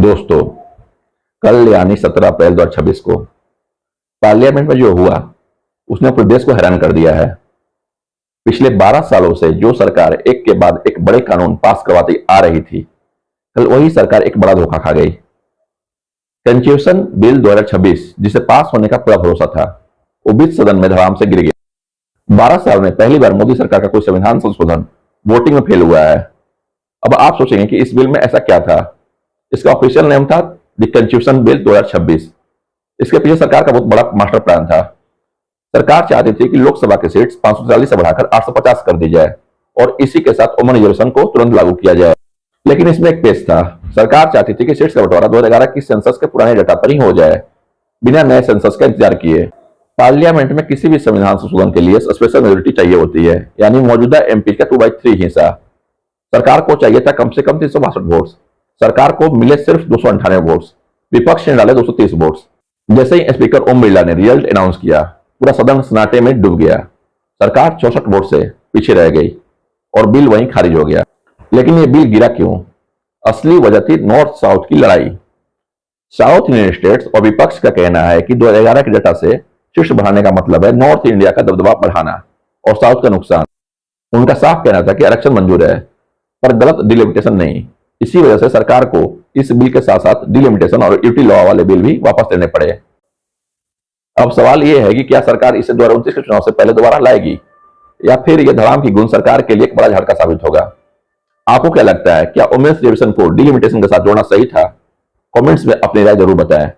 दोस्तों, कल यानी 17 अप्रैल 2026 को पार्लियामेंट में जो हुआ उसने पूरे देश को हैरान कर दिया है। पिछले 12 सालों से जो सरकार एक के बाद एक बड़े कानून पास करवाती आ रही थी, कल वही सरकार एक बड़ा धोखा खा गई। कॉन्स्टिट्यूशन बिल 2026 जिसे पास होने का पूरा भरोसा था, वो बीच सदन में धड़ाम से गिर गया। 12 साल में पहली बार मोदी सरकार का कोई संविधान संशोधन वोटिंग में फेल हुआ है। अब आप सोचेंगे कि इस बिल में ऐसा क्या था। इसका ऑफिशियल नेम था द कॉन्स्टिट्यूशन बिल 2026। इसके पीछे सरकार का बहुत बड़ा मास्टर प्लान था। सरकार चाहती थी कि लोकसभा की सीट्स 540 से बढ़ाकर 850 कर दी जाए और इसी के साथ वुमेन रिजर्वेशन को तुरंत लागू किया जाए। लेकिन इसमें एक पेच था। सरकार चाहती थी कि सीट्स का बंटवारा 2011 की सेंसस के पुराने डेटा पर ही हो जाए, बिना नए सेंसस का इंतजार किए। पार्लियामेंट में किसी भी संविधान संशोधन के लिए स्पेशल मेजोरिटी चाहिए होती है, यानी मौजूदा एमपी का 2/3 हिस्सा। सरकार को चाहिए था कम से कम 362 वोट। सरकार को मिले सिर्फ 298 वोट्स। विपक्ष ने डाले 230 वोट्स। जैसे ही स्पीकर ओम बिरला ने रिजल्ट अनाउंस किया, पूरा सदन सन्नाटे में डूब गया। सरकार 64 वोट से पीछे रह गई और बिल वहीं खारिज हो गया। लेकिन ये बिल गिरा क्यों? असली वजह थी नॉर्थ साउथ की लड़ाई। साउथ इंडियन स्टेट्स और विपक्ष का कहना है कि 2011 के डेटा से शीर्ष बढ़ाने का मतलब है नॉर्थ इंडिया का दबदबा बढ़ाना और साउथ का नुकसान। उनका साफ कहना था कि आरक्षण मंजूर है, पर गलत डिलिमिटेशन नहीं। इसी वजह से सरकार को इस बिल के साथ साथ डिलिमिटेशन और यूटी लॉ वाले बिल भी वापस लेने पड़े। अब सवाल यह है कि क्या सरकार इसे 2029 के चुनाव से पहले दोबारा लाएगी, या फिर यह धड़ाम की गूंज सरकार के लिए एक बड़ा झटका साबित होगा। आपको क्या लगता है, क्या वुमेन्स रिजर्वेशन को डिलिमिटेशन के साथ जोड़ना सही था? कमेंट्स में अपनी राय जरूर बताएं।